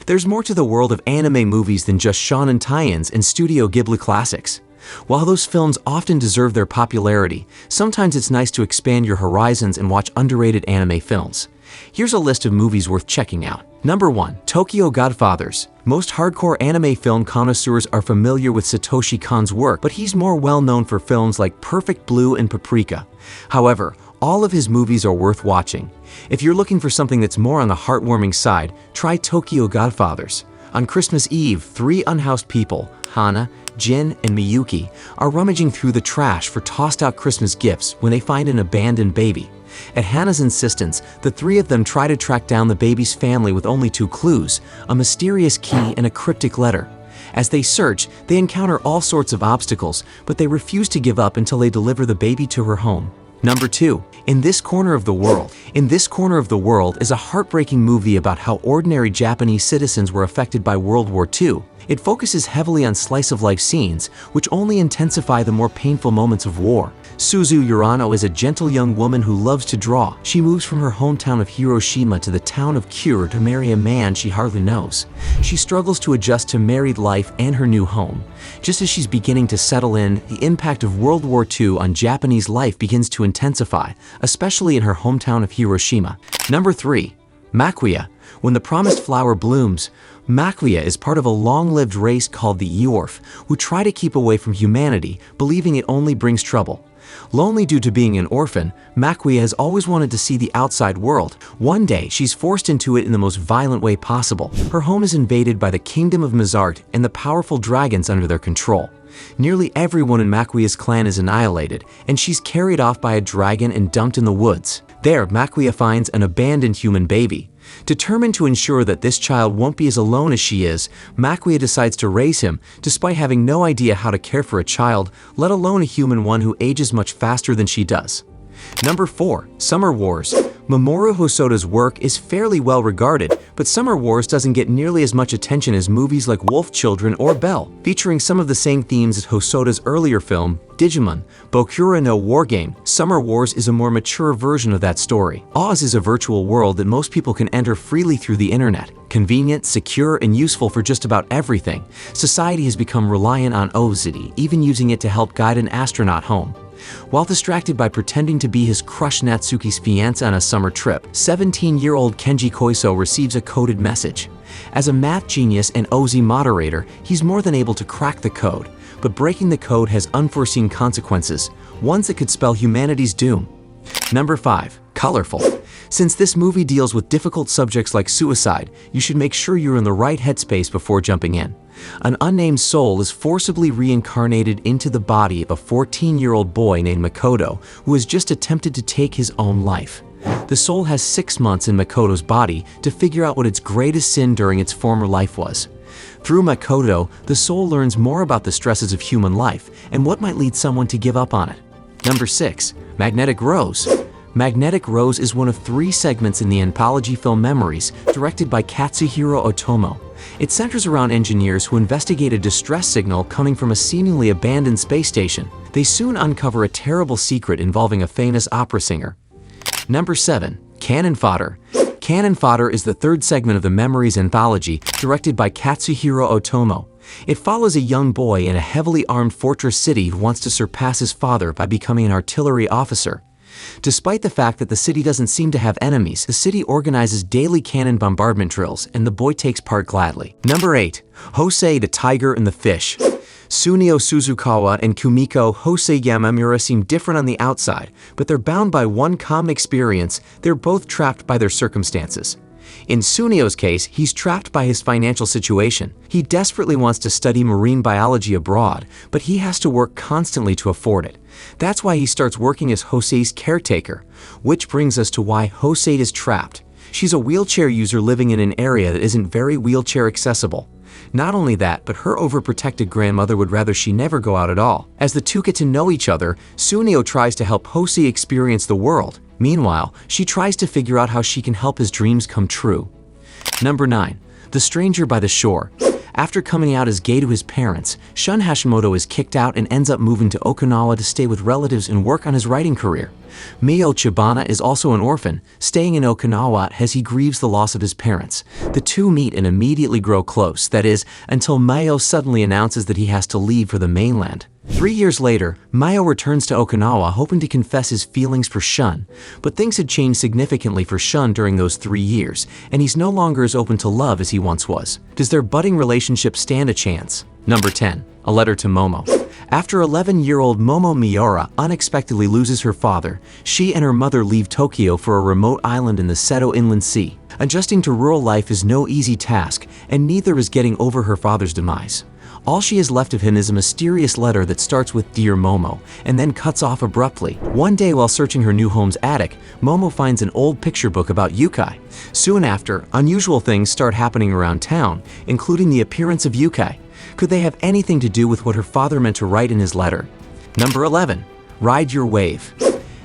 There's more to the world of anime movies than just shonen tie-ins and Studio Ghibli classics. While those films often deserve their popularity, sometimes it's nice to expand your horizons and watch underrated anime films. Here's a list of movies worth checking out. Number 1. Tokyo Godfathers. Most hardcore anime film connoisseurs are familiar with Satoshi Kon's work, but he's more well known for films like Perfect Blue and Paprika. However, all of his movies are worth watching. If you're looking for something that's more on the heartwarming side, try Tokyo Godfathers. On Christmas Eve, 3 unhoused people, Hana, Jin, and Miyuki, are rummaging through the trash for tossed-out Christmas gifts when they find an abandoned baby. At Hana's insistence, the 3 of them try to track down the baby's family with only 2 clues, a mysterious key and a cryptic letter. As they search, they encounter all sorts of obstacles, but they refuse to give up until they deliver the baby to her home. Number 2. In This Corner of the World. In This Corner of the World is a heartbreaking movie about how ordinary Japanese citizens were affected by World War II. It focuses heavily on slice-of-life scenes, which only intensify the more painful moments of war. Suzu Urano is a gentle young woman who loves to draw. She moves from her hometown of Hiroshima to the town of Kure to marry a man she hardly knows. She struggles to adjust to married life and her new home. Just as she's beginning to settle in, the impact of World War II on Japanese life begins to intensify, especially in her hometown of Hiroshima. Number 3. Makuya. When the promised flower blooms. Makuya is part of a long-lived race called the Eorf, who try to keep away from humanity, believing it only brings trouble. Lonely due to being an orphan, Makuya has always wanted to see the outside world. One day, she's forced into it in the most violent way possible. Her home is invaded by the Kingdom of Mizart and the powerful dragons under their control. Nearly everyone in Makuya's clan is annihilated, and she's carried off by a dragon and dumped in the woods. There, Makuya finds an abandoned human baby. Determined to ensure that this child won't be as alone as she is, Makuya decides to raise him, despite having no idea how to care for a child, let alone a human one who ages much faster than she does. Number 4. Summer Wars. Mamoru Hosoda's work is fairly well regarded, but Summer Wars doesn't get nearly as much attention as movies like Wolf Children or Belle, featuring some of the same themes as Hosoda's earlier film, Digimon, Bokura no War Game. Summer Wars is a more mature version of that story. Oz is a virtual world that most people can enter freely through the internet. Convenient, secure, and useful for just about everything, society has become reliant on Ozity, even using it to help guide an astronaut home. While distracted by pretending to be his crush Natsuki's fiancé on a summer trip, 17-year-old Kenji Koiso receives a coded message. As a math genius and OZ moderator, he's more than able to crack the code, but breaking the code has unforeseen consequences, ones that could spell humanity's doom. Number 5. Colorful. Since this movie deals with difficult subjects like suicide, you should make sure you're in the right headspace before jumping in. An unnamed soul is forcibly reincarnated into the body of a 14-year-old boy named Makoto, who has just attempted to take his own life. The soul has 6 months in Makoto's body to figure out what its greatest sin during its former life was. Through Makoto, the soul learns more about the stresses of human life and what might lead someone to give up on it. Number 6. Magnetic Rose. Magnetic Rose is one of 3 segments in the anthology film Memories, directed by Katsuhiro Otomo. It centers around engineers who investigate a distress signal coming from a seemingly abandoned space station. They soon uncover a terrible secret involving a famous opera singer. Number 7. Cannon Fodder. Cannon Fodder is the 3rd segment of the Memories anthology, directed by Katsuhiro Otomo. It follows a young boy in a heavily armed fortress city who wants to surpass his father by becoming an artillery officer. Despite the fact that the city doesn't seem to have enemies, the city organizes daily cannon bombardment drills, and the boy takes part gladly. Number 8. Hosei the Tiger and the Fish. Sunio Suzukawa and Kumiko Hosei Yamamura seem different on the outside, but they're bound by one common experience: they're both trapped by their circumstances. In Sunio's case, he's trapped by his financial situation. He desperately wants to study marine biology abroad, but he has to work constantly to afford it. That's why he starts working as Hosei's caretaker, which brings us to why Hosei is trapped. She's a wheelchair user living in an area that isn't very wheelchair accessible. Not only that, but her overprotected grandmother would rather she never go out at all. As the two get to know each other, Sunio tries to help Hosei experience the world. Meanwhile, she tries to figure out how she can help his dreams come true. Number 9. The Stranger by the Shore. After coming out as gay to his parents, Shun Hashimoto is kicked out and ends up moving to Okinawa to stay with relatives and work on his writing career. Mio Chibana is also an orphan, staying in Okinawa as he grieves the loss of his parents. The two meet and immediately grow close, that is, until Mio suddenly announces that he has to leave for the mainland. 3 years later, Mio returns to Okinawa hoping to confess his feelings for Shun, but things had changed significantly for Shun during those 3 years, and he's no longer as open to love as he once was. Does their budding relationship stand a chance? Number 10. A Letter to Momo. After 11-year-old Momo Miura unexpectedly loses her father, she and her mother leave Tokyo for a remote island in the Seto Inland Sea. Adjusting to rural life is no easy task, and neither is getting over her father's demise. All she has left of him is a mysterious letter that starts with "Dear Momo" and then cuts off abruptly. One day while searching her new home's attic, Momo finds an old picture book about yukai. Soon after, unusual things start happening around town, including the appearance of yukai. Could they have anything to do with what her father meant to write in his letter? Number 11. Ride Your Wave.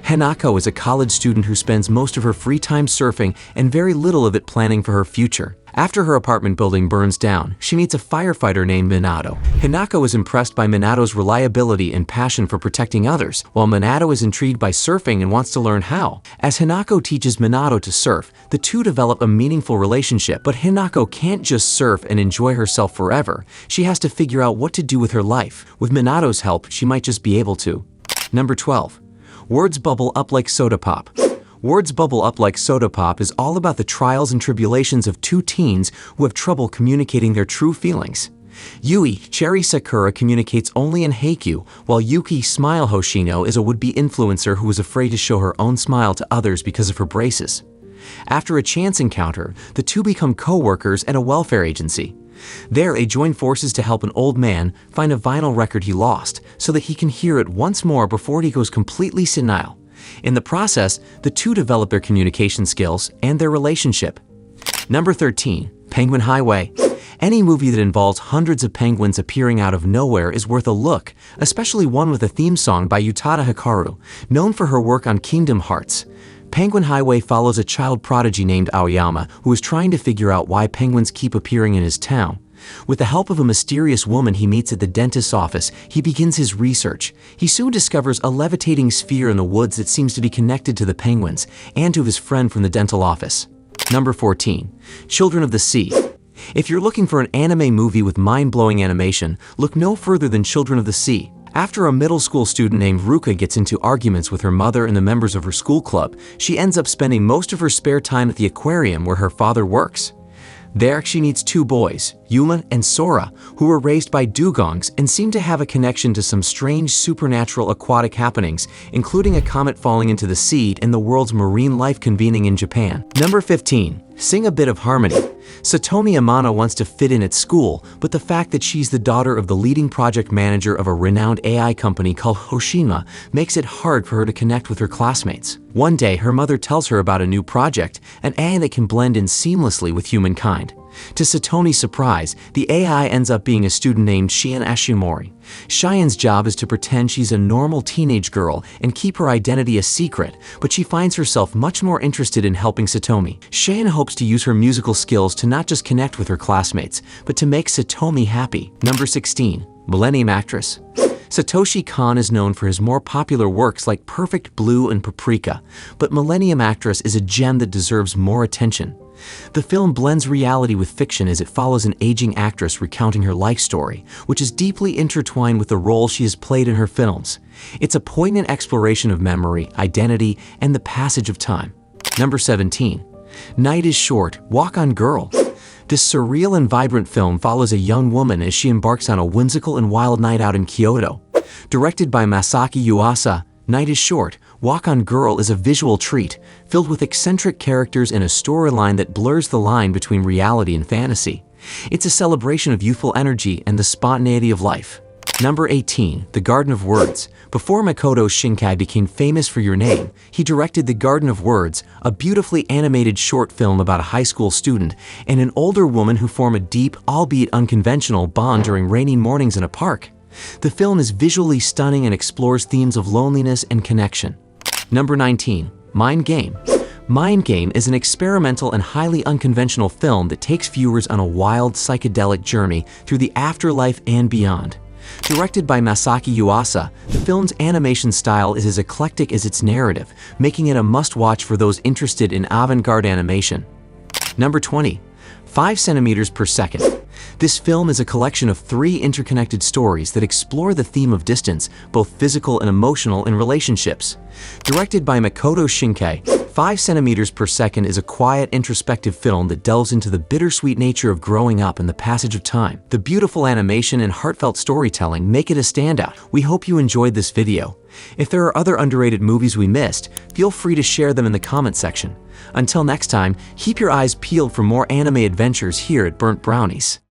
Hanako is a college student who spends most of her free time surfing and very little of it planning for her future. After her apartment building burns down, she meets a firefighter named Minato. Hanako is impressed by Minato's reliability and passion for protecting others, while Minato is intrigued by surfing and wants to learn how. As Hanako teaches Minato to surf, the two develop a meaningful relationship, but Hanako can't just surf and enjoy herself forever. She has to figure out what to do with her life. With Minato's help, she might just be able to. Number 12. Words Bubble Up Like Soda Pop. Words Bubble Up Like Soda Pop is all about the trials and tribulations of two teens who have trouble communicating their true feelings. Yui, Cherry Sakura, communicates only in haiku, while Yuki, Smile Hoshino, is a would-be influencer who is afraid to show her own smile to others because of her braces. After a chance encounter, the two become co-workers at a welfare agency. There, they join forces to help an old man find a vinyl record he lost so that he can hear it once more before he goes completely senile. In the process, the two develop their communication skills and their relationship. Number 13. Penguin Highway. Any movie that involves hundreds of penguins appearing out of nowhere is worth a look, especially one with a theme song by Utada Hikaru, known for her work on Kingdom Hearts. Penguin Highway follows a child prodigy named Aoyama who is trying to figure out why penguins keep appearing in his town. With the help of a mysterious woman he meets at the dentist's office, he begins his research. He soon discovers a levitating sphere in the woods that seems to be connected to the penguins and to his friend from the dental office. Number 14. Children of the Sea. If you're looking for an anime movie with mind-blowing animation, look no further than Children of the Sea. After a middle school student named Ruka gets into arguments with her mother and the members of her school club, she ends up spending most of her spare time at the aquarium where her father works. There, she meets two boys, Yuma and Sora, who were raised by dugongs and seem to have a connection to some strange supernatural aquatic happenings, including a comet falling into the sea and the world's marine life convening in Japan. Number 15. Sing a Bit of Harmony. Satomi Amano wants to fit in at school, but the fact that she's the daughter of the leading project manager of a renowned AI company called Hoshima makes it hard for her to connect with her classmates. One day, her mother tells her about a new project, an AI that can blend in seamlessly with humankind. To Satomi's surprise, the AI ends up being a student named Shion Ashimori. Shion's job is to pretend she's a normal teenage girl and keep her identity a secret, but she finds herself much more interested in helping Satomi. Shion hopes to use her musical skills to not just connect with her classmates, but to make Satomi happy. Number 16. Millennium Actress. Satoshi Kon is known for his more popular works like Perfect Blue and Paprika, but Millennium Actress is a gem that deserves more attention. The film blends reality with fiction as it follows an aging actress recounting her life story, which is deeply intertwined with the role she has played in her films. It's a poignant exploration of memory, identity, and the passage of time. Number 17. Night is Short, Walk on Girl. This surreal and vibrant film follows a young woman as she embarks on a whimsical and wild night out in Kyoto. Directed by Masaki Yuasa, Night is Short, Walk on Girl is a visual treat, filled with eccentric characters and a storyline that blurs the line between reality and fantasy. It's a celebration of youthful energy and the spontaneity of life. Number 18. The Garden of Words. Before Makoto Shinkai became famous for Your Name, he directed The Garden of Words, a beautifully animated short film about a high school student and an older woman who form a deep, albeit unconventional, bond during rainy mornings in a park. The film is visually stunning and explores themes of loneliness and connection. Number 19. Mind Game. Mind Game is an experimental and highly unconventional film that takes viewers on a wild, psychedelic journey through the afterlife and beyond. Directed by Masaki Yuasa, the film's animation style is as eclectic as its narrative, making it a must-watch for those interested in avant-garde animation. Number 20. 5 centimeters per second. This film is a collection of 3 interconnected stories that explore the theme of distance, both physical and emotional, in relationships. Directed by Makoto Shinkai, 5 centimeters per second is a quiet, introspective film that delves into the bittersweet nature of growing up and the passage of time. The beautiful animation and heartfelt storytelling make it a standout. We hope you enjoyed this video. If there are other underrated movies we missed, feel free to share them in the comment section. Until next time, keep your eyes peeled for more anime adventures here at Burnt Brownies.